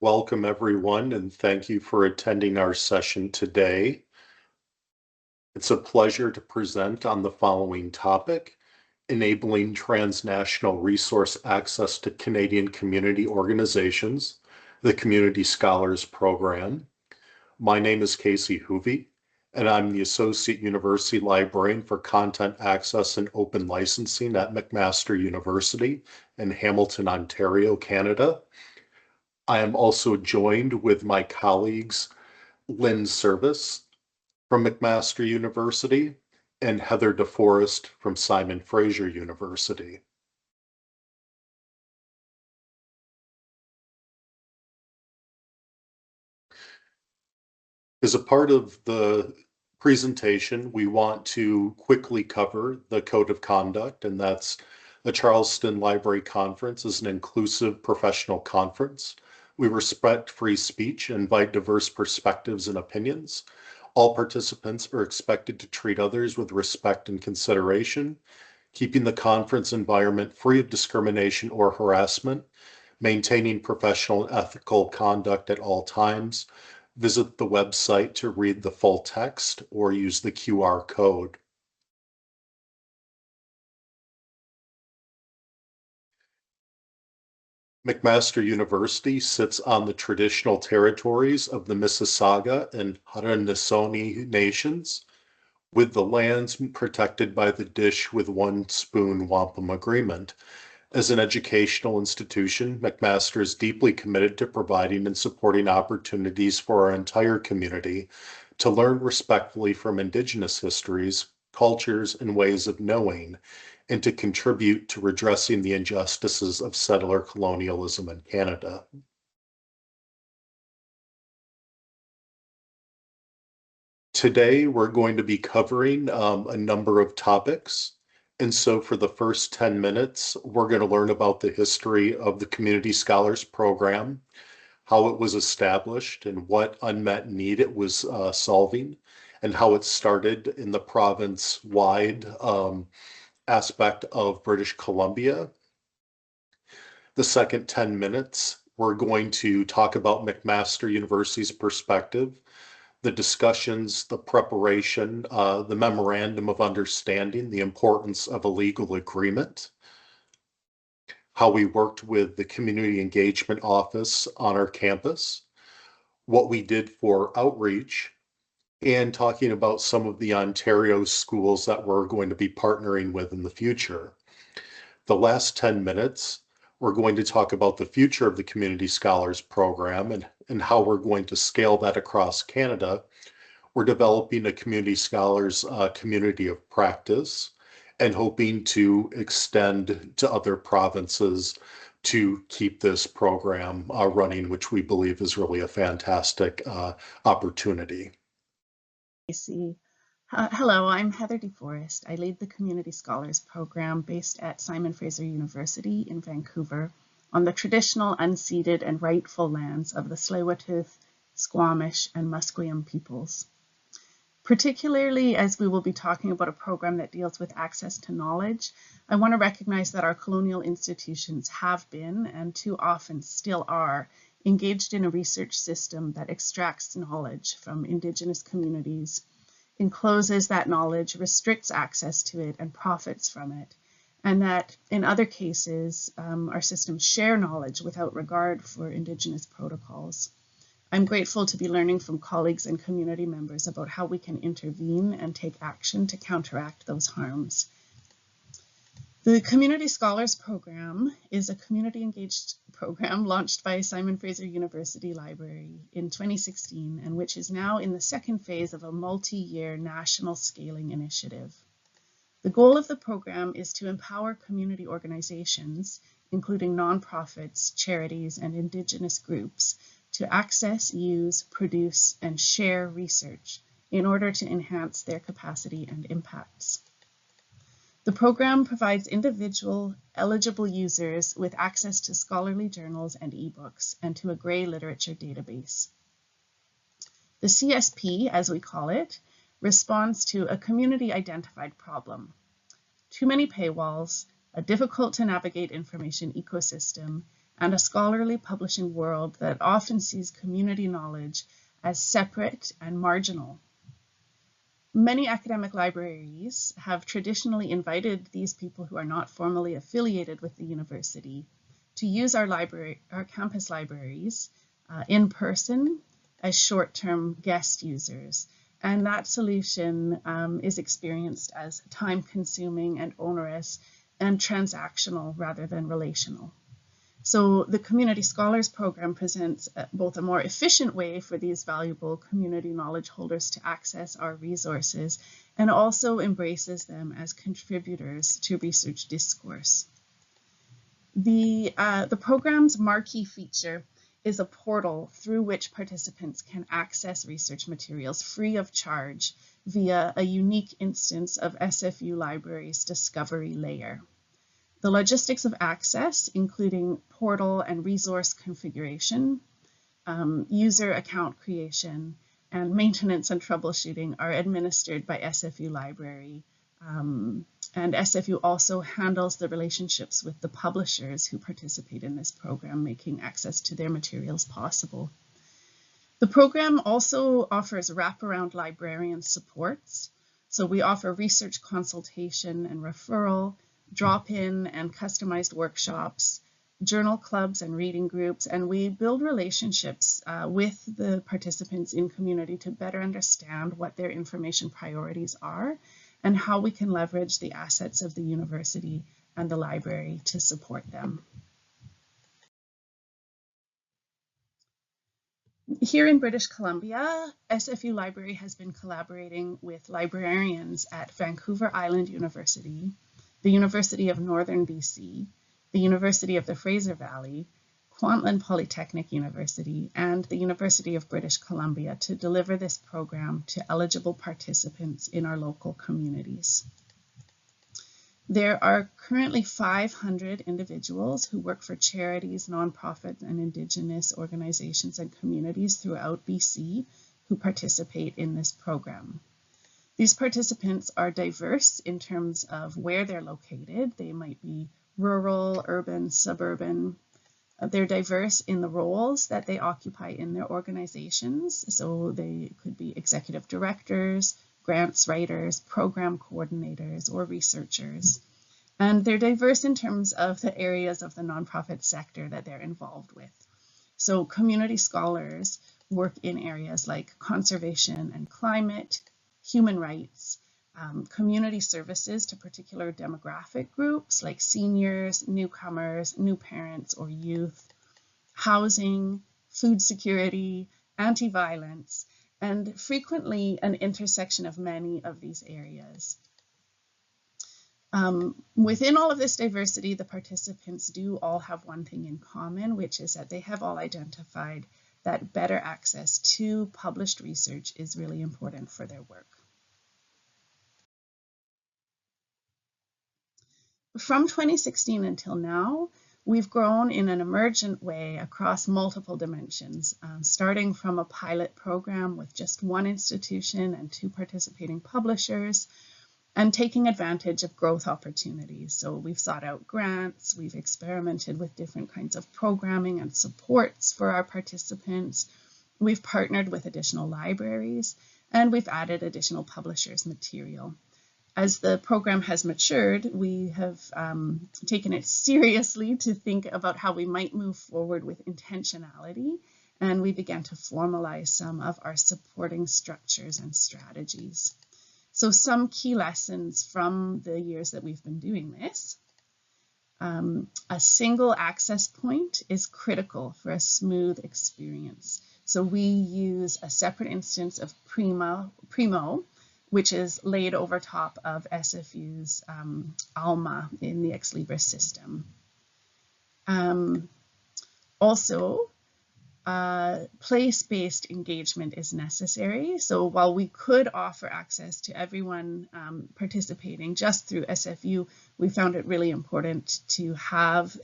Welcome, everyone, and thank you for attending our session today. It's a pleasure to present on the following topic, enabling transnational resource access to Canadian community organizations, the Community Scholars Program. My name is Casey Hoovey, and I'm the Associate University Librarian for Content Access and Open Licensing at McMaster University in Hamilton, Ontario, Canada. I am also joined with my colleagues, Lynn Service from McMaster University and Heather DeForest from Simon Fraser University. As a part of the presentation, we want to quickly cover the Code of Conduct, and that's the Charleston Library Conference is an inclusive professional conference. We respect free speech and invite diverse perspectives and opinions. All participants are expected to treat others with respect and consideration, keeping the conference environment free of discrimination or harassment, maintaining professional and ethical conduct at all times. Visit the website to read the full text or use the QR code. McMaster University sits on the traditional territories of the Mississauga and Haudenosaunee nations, with the lands protected by the Dish with One Spoon Wampum Agreement. As an educational institution, McMaster is deeply committed to providing and supporting opportunities for our entire community to learn respectfully from Indigenous histories, cultures, and ways of knowing, and to contribute to redressing the injustices of settler colonialism in Canada. Today, we're going to be covering a number of topics. And so for the first 10 minutes, we're going to learn about the history of the Community Scholars Program, how it was established and what unmet need it was solving, and how it started in the province-wide aspect of British Columbia. The second 10 minutes, we're going to talk about McMaster University's perspective, the discussions, the preparation, the memorandum of understanding, the importance of a legal agreement, how we worked with the community engagement office on our campus, what we did for outreach, and talking about some of the Ontario schools that we're going to be partnering with in the future. The last 10 minutes, we're going to talk about the future of the Community Scholars Program and how we're going to scale that across Canada. We're developing a Community Scholars community of practice and hoping to extend to other provinces to keep this program running, which we believe is really a fantastic opportunity. Hello, I'm Heather DeForest. I lead the Community Scholars Program based at Simon Fraser University in Vancouver on the traditional unceded and rightful lands of the Tsleil-Waututh, Squamish, and Musqueam peoples. Particularly as we will be talking about a program that deals with access to knowledge, I want to recognize that our colonial institutions have been, and too often still are, engaged in a research system that extracts knowledge from Indigenous communities, encloses that knowledge, restricts access to it, and profits from it, and that in other cases, our systems share knowledge without regard for Indigenous protocols. I'm grateful to be learning from colleagues and community members about how we can intervene and take action to counteract those harms. The Community Scholars Program is a community-engaged program launched by Simon Fraser University Library in 2016 and which is now in the second phase of a multi-year national scaling initiative. The goal of the program is to empower community organizations, including nonprofits, charities, and Indigenous groups, to access, use, produce, and share research in order to enhance their capacity and impacts. The program provides individual eligible users with access to scholarly journals and ebooks and to a Gray literature database. The CSP, as we call it, responds to a community-identified problem. Too many paywalls, a difficult-to-navigate information ecosystem, and a scholarly publishing world that often sees community knowledge as separate and marginal. Many academic libraries have traditionally invited these people who are not formally affiliated with the university to use our campus libraries in person as short-term guest users. And that solution is experienced as time-consuming and onerous and transactional rather than relational. So the Community Scholars Program presents both a more efficient way for these valuable community knowledge holders to access our resources and also embraces them as contributors to research discourse. The program's marquee feature is a portal through which participants can access research materials free of charge via a unique instance of SFU Library's discovery layer. The logistics of access, including portal and resource configuration, user account creation, and maintenance and troubleshooting are administered by SFU Library. And SFU also handles the relationships with the publishers who participate in this program, making access to their materials possible. The program also offers wraparound librarian supports. So we offer research consultation and referral, drop-in and customized workshops, journal clubs and reading groups, and we build relationships with the participants in community to better understand what their information priorities are and how we can leverage the assets of the university and the library to support them. Here in British Columbia, SFU Library has been collaborating with librarians at Vancouver Island University, the University of Northern BC, the University of the Fraser Valley, Kwantlen Polytechnic University, and the University of British Columbia to deliver this program to eligible participants in our local communities. There are currently 500 individuals who work for charities, nonprofits, and Indigenous organizations and communities throughout BC who participate in this program. These participants are diverse in terms of where they're located. They might be rural, urban, suburban. They're diverse in the roles that they occupy in their organizations. So they could be executive directors, grants writers, program coordinators, or researchers. And they're diverse in terms of the areas of the nonprofit sector that they're involved with. So community scholars work in areas like conservation and climate, human rights, community services to particular demographic groups like seniors, newcomers, new parents, or youth, housing, food security, anti-violence, and frequently an intersection of many of these areas. Within all of this diversity, the participants do all have one thing in common, which is that they have all identified that better access to published research is really important for their work. From 2016 until now, we've grown in an emergent way across multiple dimensions, starting from a pilot program with just one institution and 2 participating publishers, and taking advantage of growth opportunities. So we've sought out grants, we've experimented with different kinds of programming and supports for our participants, we've partnered with additional libraries, and we've added additional publishers' material. As the program has matured, we have taken it seriously to think about how we might move forward with intentionality, and we began to formalize some of our supporting structures and strategies. So some key lessons from the years that we've been doing this. A single access point is critical for a smooth experience. So we use a separate instance of Primo, which is laid over top of SFU's ALMA in the Ex Libris system. Also, place-based engagement is necessary. So while we could offer access to everyone participating just through SFU, we found it really important to have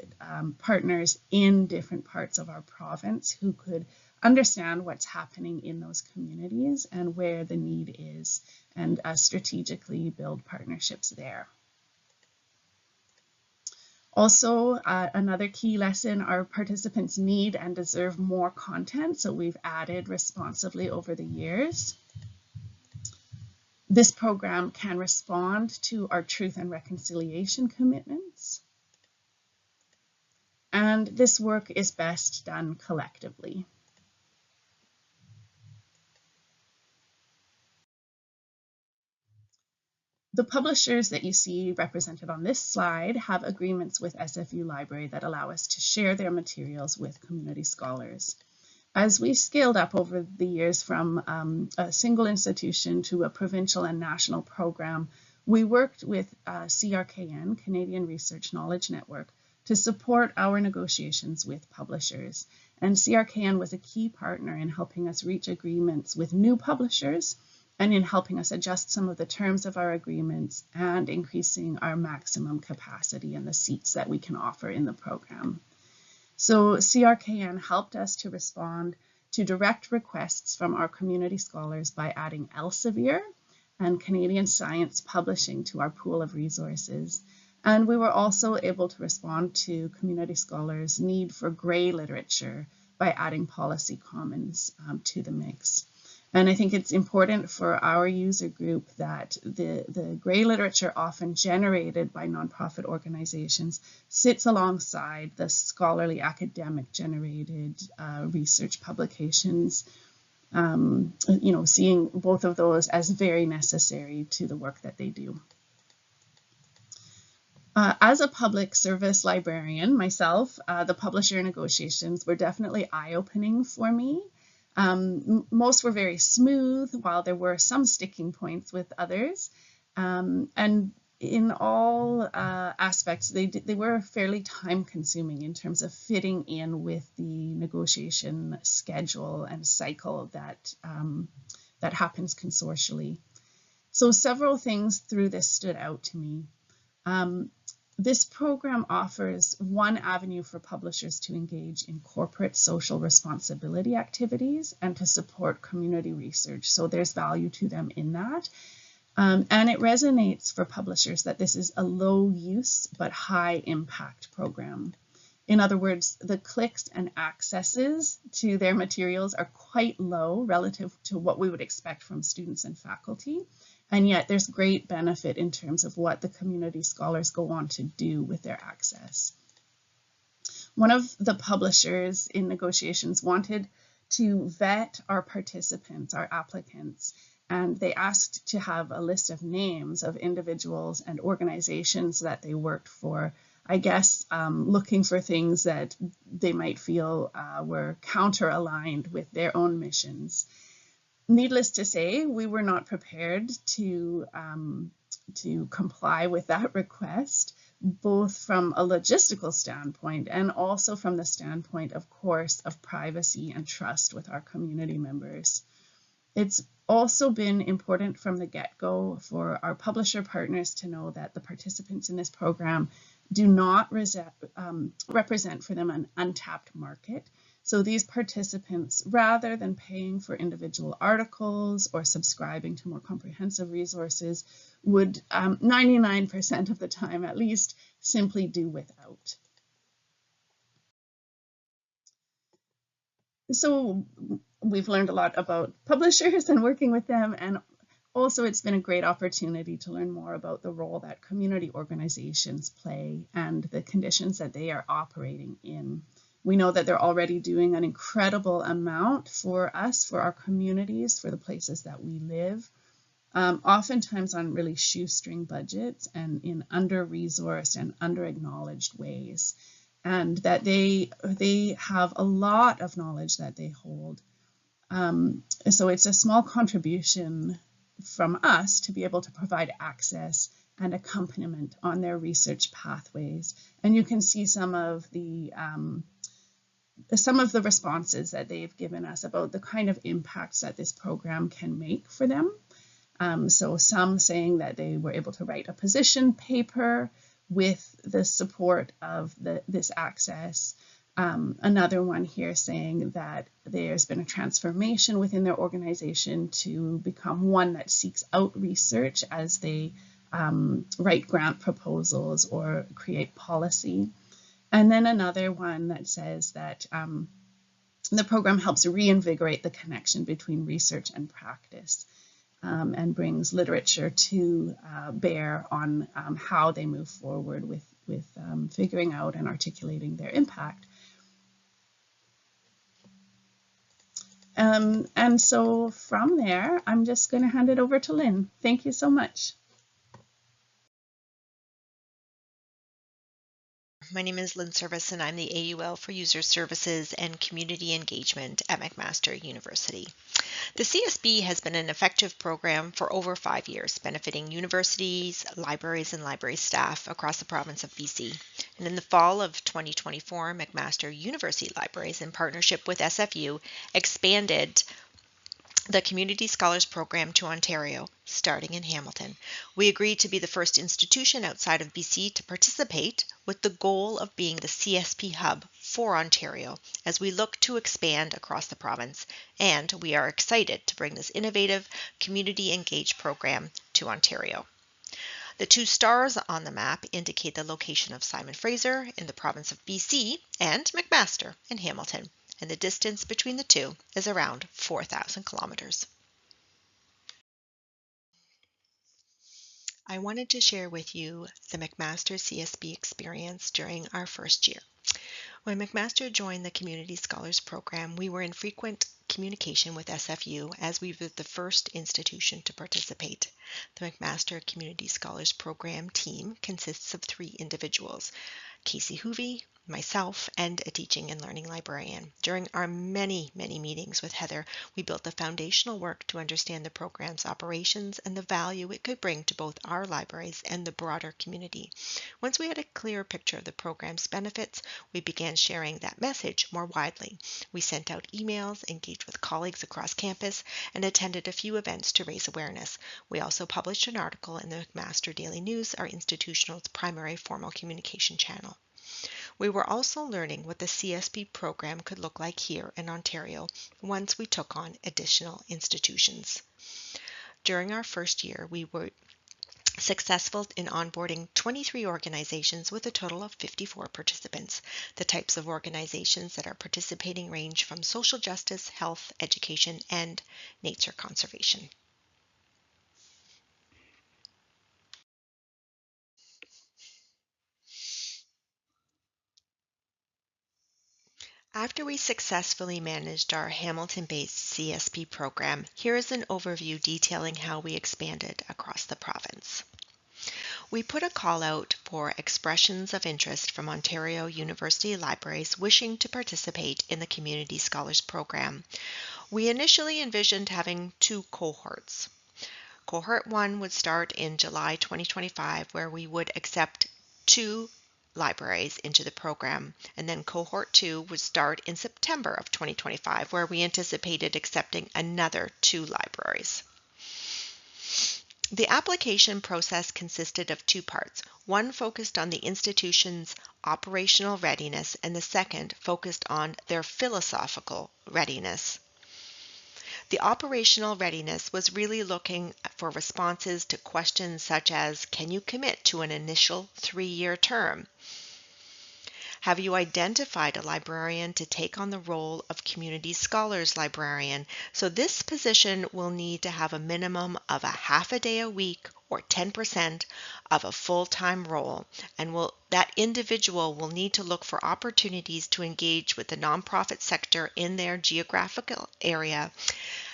partners in different parts of our province who could understand what's happening in those communities and where the need is, and strategically build partnerships there. Also, another key lesson, our participants need and deserve more content, so we've added responsively over the years. This program can respond to our truth and reconciliation commitments, and this work is best done collectively. The publishers that you see represented on this slide have agreements with SFU Library that allow us to share their materials with community scholars. As we scaled up over the years from a single institution to a provincial and national program, we worked with CRKN, Canadian Research Knowledge Network, to support our negotiations with publishers. And CRKN was a key partner in helping us reach agreements with new publishers and in helping us adjust some of the terms of our agreements and increasing our maximum capacity and the seats that we can offer in the program. So CRKN helped us to respond to direct requests from our community scholars by adding Elsevier and Canadian Science Publishing to our pool of resources. And we were also able to respond to community scholars' need for grey literature by adding Policy Commons to the mix. And I think it's important for our user group that the grey literature often generated by nonprofit organizations sits alongside the scholarly academic generated research publications, seeing both of those as very necessary to the work that they do. As a public service librarian myself, the publisher negotiations were definitely eye-opening for me. Most were very smooth, while there were some sticking points with others. And in all aspects, they were fairly time-consuming in terms of fitting in with the negotiation schedule and cycle that happens consortially. So several things through this stood out to me. This program offers one avenue for publishers to engage in corporate social responsibility activities and to support community research. So there's value to them in that. And it resonates for publishers that this is a low use but high impact program. In other words, the clicks and accesses to their materials are quite low relative to what we would expect from students and faculty. And yet there's great benefit in terms of what the community scholars go on to do with their access. One of the publishers in negotiations wanted to vet our participants, our applicants, and they asked to have a list of names of individuals and organizations that they worked for, I guess looking for things that they might feel were counter-aligned with their own missions. Needless to say, we were not prepared to comply with that request, both from a logistical standpoint and also from the standpoint, of course, of privacy and trust with our community members. It's also been important from the get-go for our publisher partners to know that the participants in this program do not represent for them an untapped market. So these participants, rather than paying for individual articles or subscribing to more comprehensive resources, would 99% of the time at least simply do without. So we've learned a lot about publishers and working with them, and also it's been a great opportunity to learn more about the role that community organizations play and the conditions that they are operating in. We know that they're already doing an incredible amount for us, for our communities, for the places that we live, oftentimes on really shoestring budgets and in under-resourced and under-acknowledged ways. And that they have a lot of knowledge that they hold. So it's a small contribution from us to be able to provide access and accompaniment on their research pathways. And you can see some of the responses that they've given us about the kind of impacts that this program can make for them. So some saying that they were able to write a position paper with the support of this access. Another one here saying that there's been a transformation within their organization to become one that seeks out research as they write grant proposals or create policy. And then another one that says that the program helps reinvigorate the connection between research and practice, and brings literature to bear on how they move forward with figuring out and articulating their impact. And so from there, I'm just going to hand it over to Lynn. Thank you so much. My name is Lynn Service, and I'm the AUL for User Services and Community Engagement at McMaster University. The CSB has been an effective program for over 5 years, benefiting universities, libraries, and library staff across the province of BC. And in the fall of 2024, McMaster University Libraries, in partnership with SFU, expanded the Community Scholars Program to Ontario, starting in Hamilton. We agreed to be the first institution outside of BC to participate, with the goal of being the CSP hub for Ontario as we look to expand across the province, and we are excited to bring this innovative, community-engaged program to Ontario. The 2 stars on the map indicate the location of Simon Fraser in the province of BC and McMaster in Hamilton, and the distance between the two is around 4,000 kilometers. I wanted to share with you the McMaster CSB experience during our first year. When McMaster joined the Community Scholars Program, we were in frequent communication with SFU as we were the first institution to participate. The McMaster Community Scholars Program team consists of 3 individuals: Casey Hoovey, myself, and a teaching and learning librarian. During our many meetings with Heather, we built the foundational work to understand the program's operations and the value it could bring to both our libraries and the broader community. Once we had a clear picture of the program's benefits, we began sharing that message more widely. We sent out emails, engaged with colleagues across campus, and attended a few events to raise awareness. We also published an article in the McMaster Daily News, our institution's primary formal communication channel. We were also learning what the CSP program could look like here in Ontario once we took on additional institutions. During our first year, we were successful in onboarding 23 organizations with a total of 54 participants. The types of organizations that are participating range from social justice, health, education, and nature conservation. After we successfully managed our Hamilton-based CSP program, here is an overview detailing how we expanded across the province. We put a call out for expressions of interest from Ontario University libraries wishing to participate in the Community Scholars Program. We initially envisioned having 2 cohorts. Cohort 1 would start in July 2025, where we would accept 2 libraries into the program, and then cohort 2 would start in September of 2025, where we anticipated accepting another 2 libraries. The application process consisted of 2 parts. One focused on the institution's operational readiness, and the second focused on their philosophical readiness. The operational readiness was really looking for responses to questions such as, can you commit to an initial 3-year term? Have you identified a librarian to take on the role of community scholars librarian? So this position will need to have a minimum of a half a day a week or 10% of a full-time role, and that individual will need to look for opportunities to engage with the nonprofit sector in their geographical area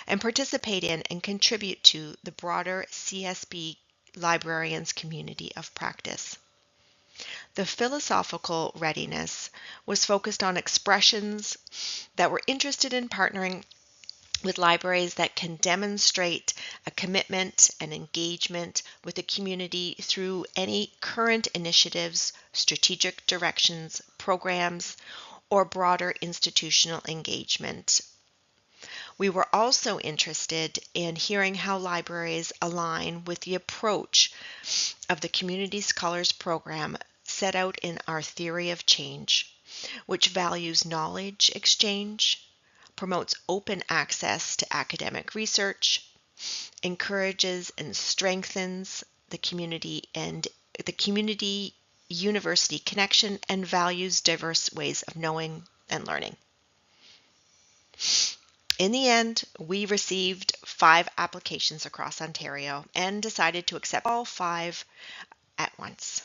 and participate in and contribute to the broader CSB librarians community of practice. The philosophical readiness was focused on expressions that were interested in partnering with libraries that can demonstrate a commitment and engagement with the community through any current initiatives, strategic directions, programs, or broader institutional engagement. We were also interested in hearing how libraries align with the approach of the Community Scholars Program set out in our theory of change, which values knowledge exchange, promotes open access to academic research, encourages and strengthens the community university connection and values diverse ways of knowing and learning. In the end, we received 5 applications across Ontario and decided to accept all 5 at once.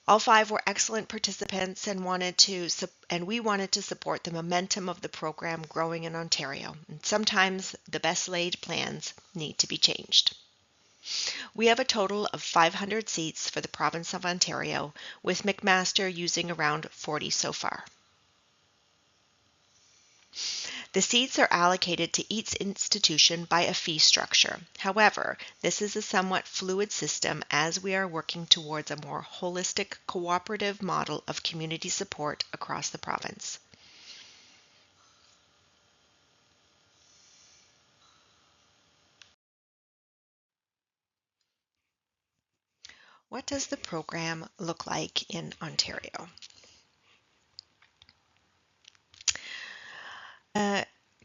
All 5 were excellent participants and we wanted to support the momentum of the program growing in Ontario. And sometimes the best laid plans need to be changed. We have a total of 500 seats for the province of Ontario, with McMaster using around 40 so far. The seats are allocated to each institution by a fee structure. However, this is a somewhat fluid system as we are working towards a more holistic, cooperative model of community support across the province. What does the program look like in Ontario?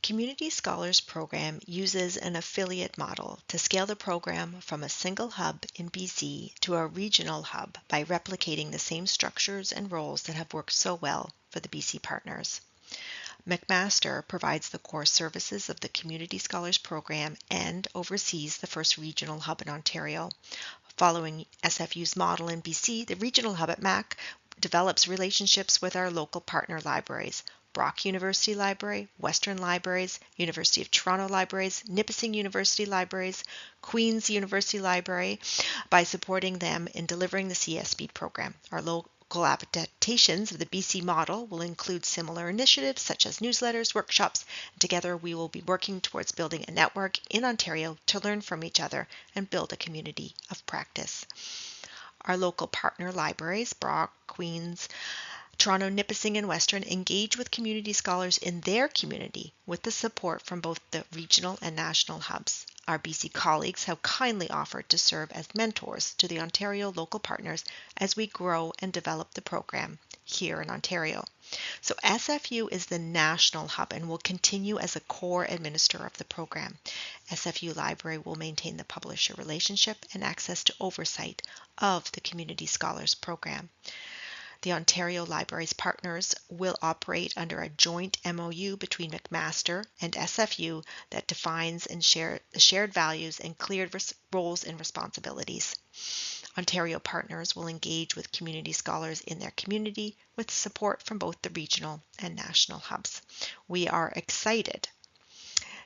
Community Scholars Program uses an affiliate model to scale the program from a single hub in BC to a regional hub by replicating the same structures and roles that have worked so well for the BC partners. McMaster provides the core services of the Community Scholars Program and oversees the first regional hub in Ontario. Following SFU's model in BC, the regional hub at MAC develops relationships with our local partner libraries, Brock University Library, Western Libraries, University of Toronto Libraries, Nipissing University Libraries, Queen's University Library, by supporting them in delivering the CSP program. Our local adaptations of the BC model will include similar initiatives such as newsletters, workshops, and together we will be working towards building a network in Ontario to learn from each other and build a community of practice. Our local partner libraries, Brock, Queen's, Toronto, Nipissing, and Western, engage with community scholars in their community with the support from both the regional and national hubs. Our BC colleagues have kindly offered to serve as mentors to the Ontario local partners as we grow and develop the program here in Ontario. So SFU is the national hub and will continue as a core administrator of the program. SFU Library will maintain the publisher relationship and access to oversight of the Community Scholars Program. The Ontario Libraries partners will operate under a joint MOU between McMaster and SFU that defines and shared values and clear roles and responsibilities. Ontario partners will engage with community scholars in their community with support from both the regional and national hubs. We are excited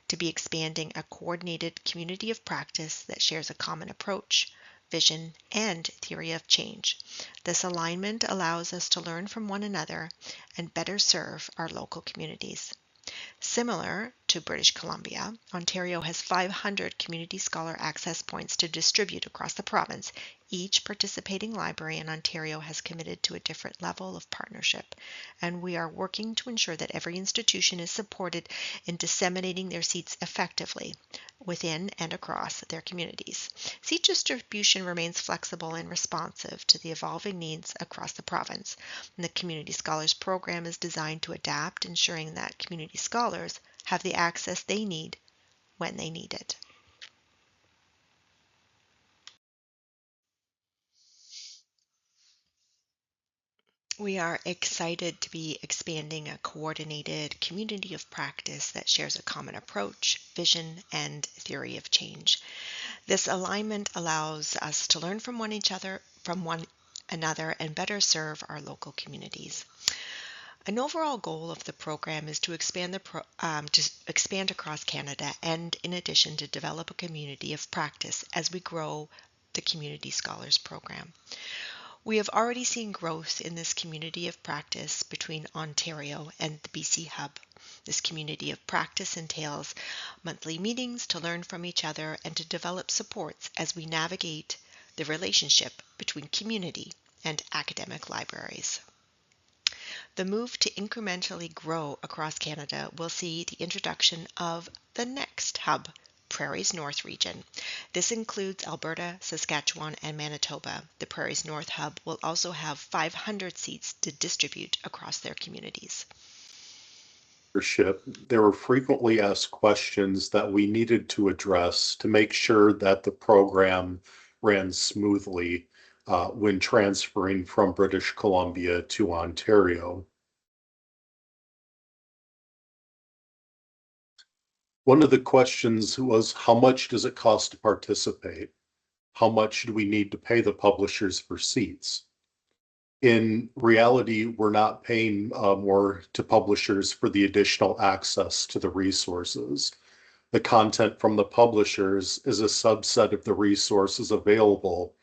to be expanding a coordinated community of practice that shares a common approach, vision, and theory of change. This alignment allows us to learn from one another and better serve our local communities. Similar to British Columbia, Ontario has 500 community scholar access points to distribute across the province. Each participating library in Ontario has committed to a different level of partnership, and we are working to ensure that every institution is supported in disseminating their seats effectively within and across their communities. Seat distribution remains flexible and responsive to the evolving needs across the province, and the Community Scholars Program is designed to adapt, ensuring that community scholars have the access they need when they need it. We are excited to be expanding a coordinated community of practice that shares a common approach, vision, and theory of change. This alignment allows us to learn from one another and better serve our local communities. An overall goal of the program is to expand across Canada and, in addition, to develop a community of practice as we grow the Community Scholars Program. We have already seen growth in this community of practice between Ontario and the BC Hub. This community of practice entails monthly meetings to learn from each other and to develop supports as we navigate the relationship between community and academic libraries. The move to incrementally grow across Canada will see the introduction of the next hub, Prairies North region. This includes Alberta, Saskatchewan, and Manitoba. The Prairies North hub will also have 500 seats to distribute across their communities. there were frequently asked questions that we needed to address to make sure that the program ran smoothly when transferring from British Columbia to Ontario. One of the questions was, how much does it cost to participate? How much do we need to pay the publishers for seats? In reality, we're not paying more to publishers for the additional access to the resources. The content from the publishers is a subset of the resources available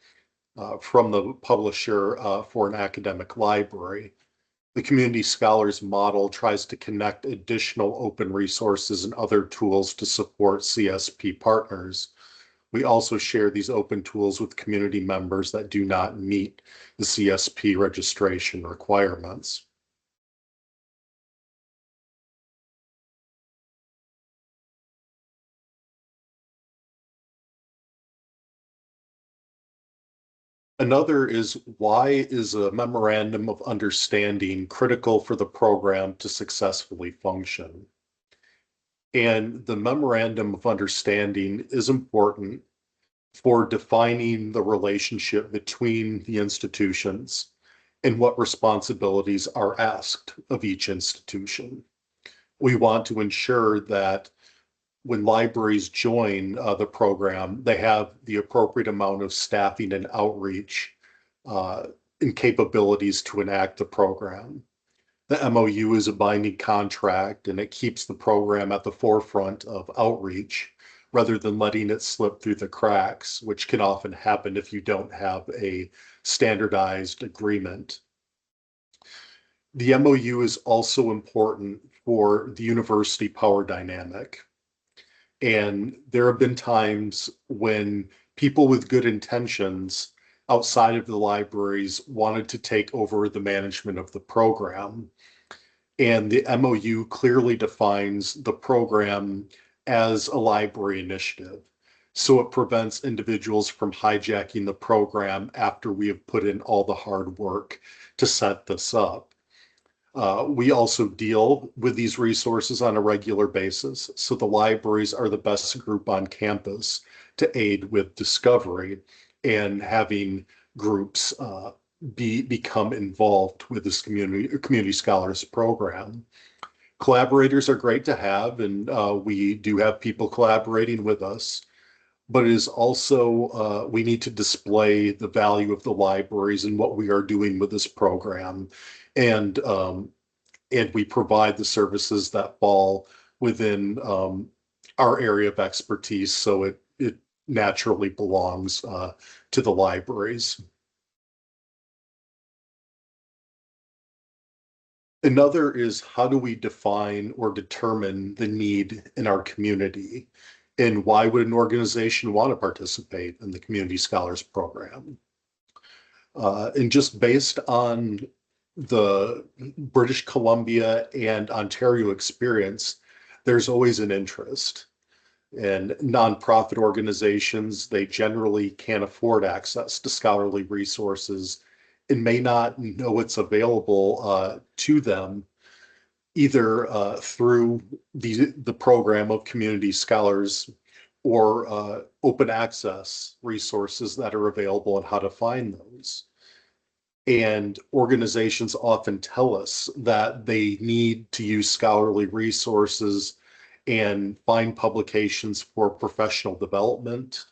from the publisher for an academic library. The Community Scholars model tries to connect additional open resources and other tools to support CSP partners. We also share these open tools with community members that do not meet the CSP registration requirements. Another is, why is a memorandum of understanding critical for the program to successfully function? And the memorandum of understanding is important for defining the relationship between the institutions and what responsibilities are asked of each institution. We want to ensure that when libraries join the program, they have the appropriate amount of staffing and outreach and capabilities to enact the program. The MOU is a binding contract and it keeps the program at the forefront of outreach rather than letting it slip through the cracks, which can often happen if you don't have a standardized agreement. The MOU is also important for the university power dynamic. And there have been times when people with good intentions outside of the libraries wanted to take over the management of the program. And the MOU clearly defines the program as a library initiative. So it prevents individuals from hijacking the program after we have put in all the hard work to set this up. We also deal with these resources on a regular basis. So the libraries are the best group on campus to aid with discovery and having groups become involved with this community scholars program. Collaborators are great to have, and we do have people collaborating with us, but it is also, we need to display the value of the libraries and what we are doing with this program. And we provide the services that fall within our area of expertise, so it naturally belongs to the libraries. Another is, how do we define or determine the need in our community? And why would an organization want to participate in the Community Scholars Program? And just based on the British Columbia and Ontario experience, there's always an interest. And nonprofit organizations, they generally can't afford access to scholarly resources and may not know it's available to them either through the program of community scholars or open access resources that are available and how to find those. And organizations often tell us that they need to use scholarly resources and find publications for professional development,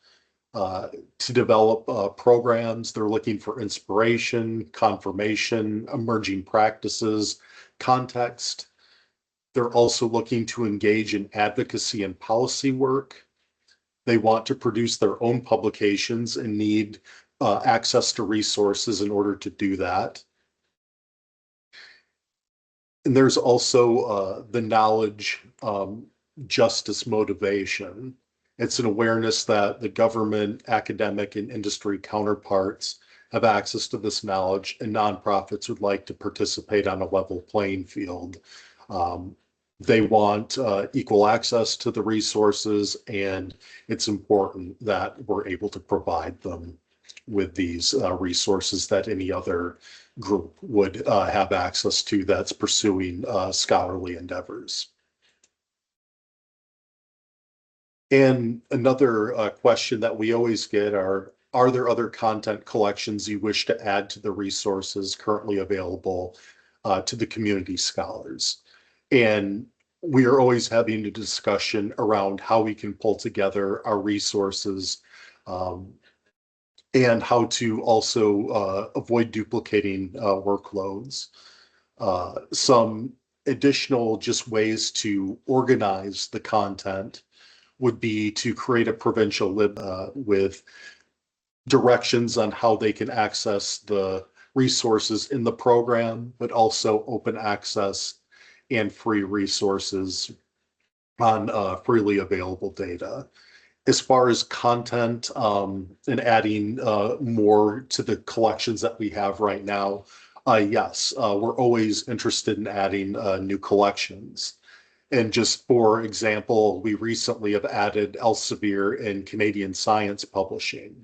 to develop programs. They're looking for inspiration, confirmation, emerging practices, context. They're also looking to engage in advocacy and policy work. They want to produce their own publications and need access to resources in order to do that. And there's also the knowledge justice motivation. It's an awareness that the government, academic, and industry counterparts have access to this knowledge, and nonprofits would like to participate on a level playing field. They want equal access to the resources, and it's important that we're able to provide them with these resources that any other group would have access to that's pursuing scholarly endeavors. And another question that we always get are there other content collections you wish to add to the resources currently available to the community scholars? And we are always having a discussion around how we can pull together our resources and how to also avoid duplicating workloads. Some additional just ways to organize the content would be to create a provincial lib with directions on how they can access the resources in the program, but also open access and free resources on freely available data. As far as content and adding more to the collections that we have right now, yes, we're always interested in adding new collections. And just for example, we recently have added Elsevier and Canadian Science Publishing.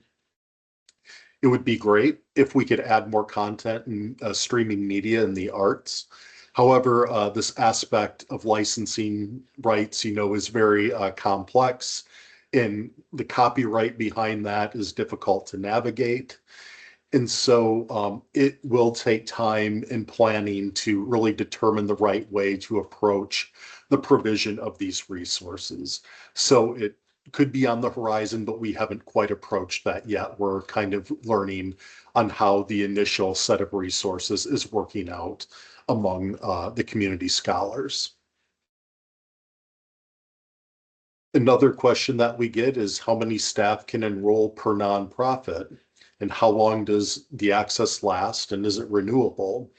It would be great if we could add more content and streaming media in the arts. However, this aspect of licensing rights, is very complex, and the copyright behind that is difficult to navigate. And so it will take time and planning to really determine the right way to approach the provision of these resources. So it could be on the horizon, but we haven't quite approached that yet. We're kind of learning on how the initial set of resources is working out among the community scholars. Another question that we get is how many staff can enroll per nonprofit, and how long does the access last, and is it renewable?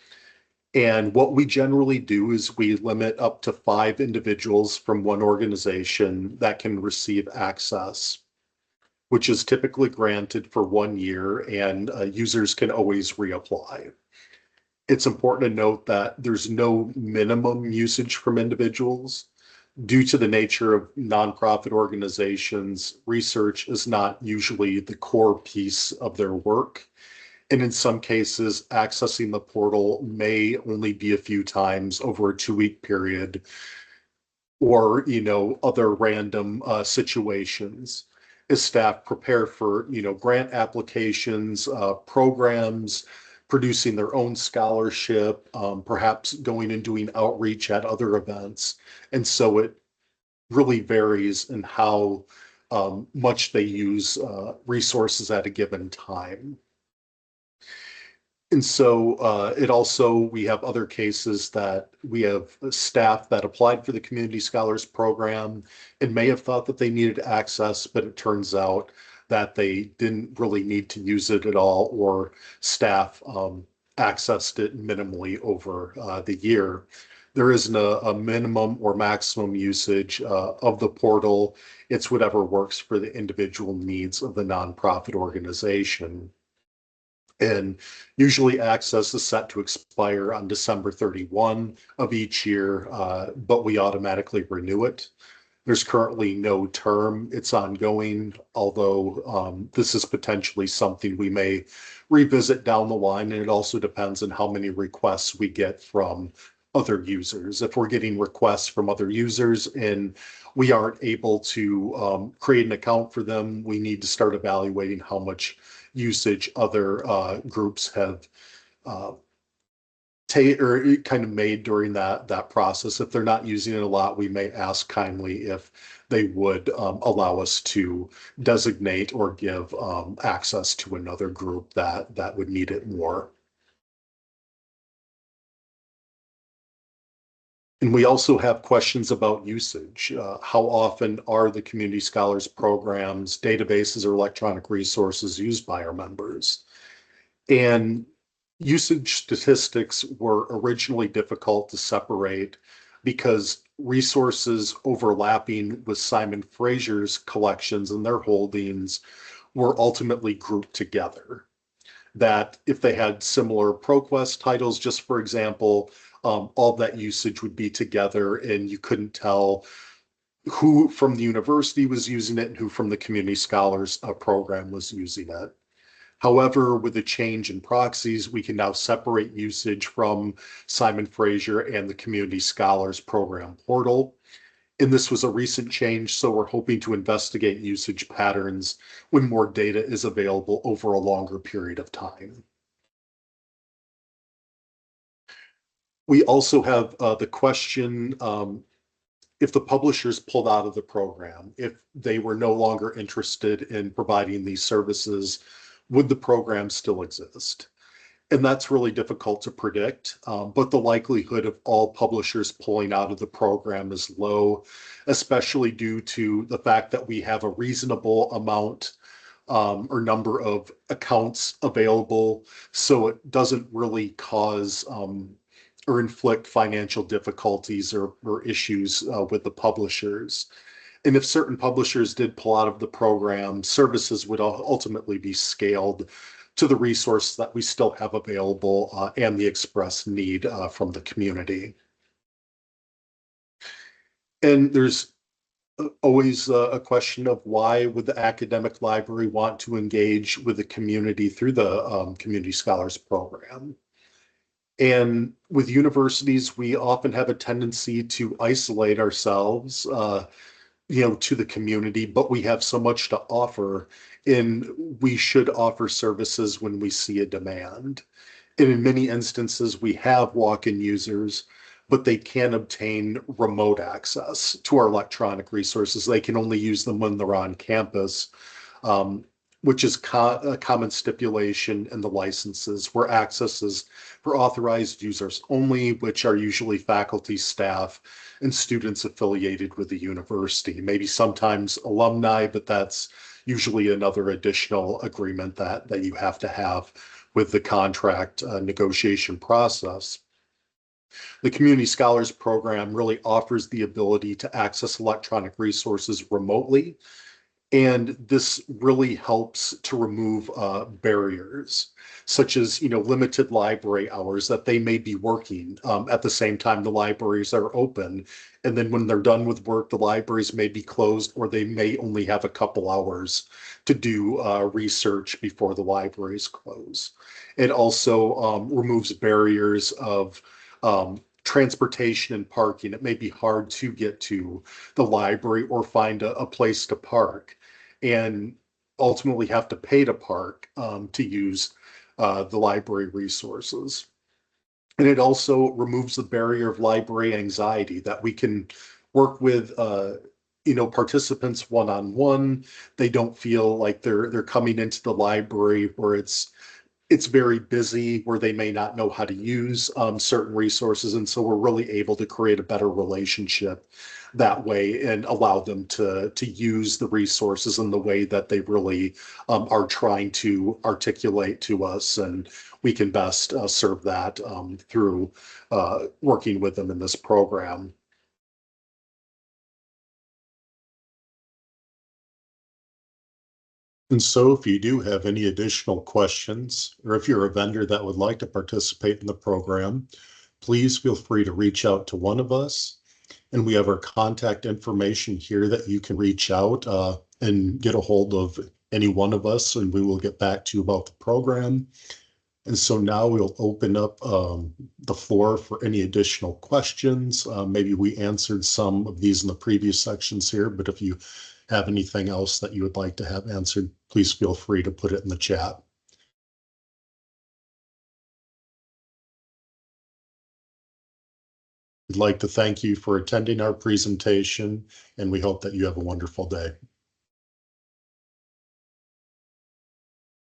And what we generally do is we limit up to 5 individuals from one organization that can receive access, which is typically granted for 1 year, and users can always reapply. It's important to note that there's no minimum usage from individuals. Due to the nature of nonprofit organizations, research is not usually the core piece of their work. And in some cases, accessing the portal may only be a few times over a 2-week period, or, other random situations as staff prepare for, grant applications, programs, producing their own scholarship, perhaps going and doing outreach at other events. And so it really varies in how much they use resources at a given time. And so we have other cases that we have staff that applied for the Community Scholars Program and may have thought that they needed access, but it turns out that they didn't really need to use it at all, or staff accessed it minimally over the year. There isn't a minimum or maximum usage of the portal. It's whatever works for the individual needs of the nonprofit organization. And usually access is set to expire on December 31 of each year, but we automatically renew it. There's currently no term. It's ongoing, although this is potentially something we may revisit down the line. And it also depends on how many requests we get from other users. If we're getting requests from other users and we aren't able to create an account for them, we need to start evaluating how much usage other groups have kind of made during that process. If they're not using it a lot, we may ask kindly if they would allow us to designate or give access to another group that would need it more. And we also have questions about usage. How often are the Community Scholars programs, databases, or electronic resources used by our members? And usage statistics were originally difficult to separate because resources overlapping with Simon Fraser's collections and their holdings were ultimately grouped together. That if they had similar ProQuest titles, just for example, all that usage would be together, and you couldn't tell who from the university was using it and who from the Community Scholars program was using it. However, with the change in proxies, we can now separate usage from Simon Fraser and the Community Scholars Program portal. And this was a recent change, so we're hoping to investigate usage patterns when more data is available over a longer period of time. We also have the question, if the publishers pulled out of the program, if they were no longer interested in providing these services, would the program still exist? And that's really difficult to predict, but the likelihood of all publishers pulling out of the program is low, especially due to the fact that we have a reasonable amount or number of accounts available. So it doesn't really cause or inflict financial difficulties or issues with the publishers. And if certain publishers did pull out of the program, services would ultimately be scaled to the resource that we still have available and the express need from the community. And there's always a question of why would the academic library want to engage with the community through the Community Scholars Program? And with universities, we often have a tendency to isolate ourselves, to the community, but we have so much to offer, and we should offer services when we see a demand. And in many instances, we have walk-in users, but they can't obtain remote access to our electronic resources. They can only use them when they're on campus, um, which is a common stipulation in the licenses, where access is for authorized users only, which are usually faculty, staff, and students affiliated with the university. Maybe sometimes alumni, but that's usually another additional agreement that you have to have with the contract negotiation process. The Community Scholars Program really offers the ability to access electronic resources remotely, and this really helps to remove barriers, such as limited library hours that they may be working at the same time the libraries are open. And then when they're done with work, the libraries may be closed, or they may only have a couple hours to do research before the libraries close. It also removes barriers of transportation and parking. It may be hard to get to the library or find a place to park, and ultimately have to pay to park to use the library resources. And it also removes the barrier of library anxiety, that we can work with participants one-on-one. They don't feel like they're coming into the library where it's very busy, where they may not know how to use certain resources. And so we're really able to create a better relationship that way and allow them to use the resources in the way that they really are trying to articulate to us. And we can best serve that through working with them in this program. And so if you do have any additional questions, or if you're a vendor that would like to participate in the program, please feel free to reach out to one of us. And we have our contact information here that you can reach out and get a hold of any one of us, and we will get back to you about the program. And so now we'll open up the floor for any additional questions. Maybe we answered some of these in the previous sections here, but if you have anything else that you would like to have answered, please feel free to put it in the chat. We'd like to thank you for attending our presentation, and we hope that you have a wonderful day.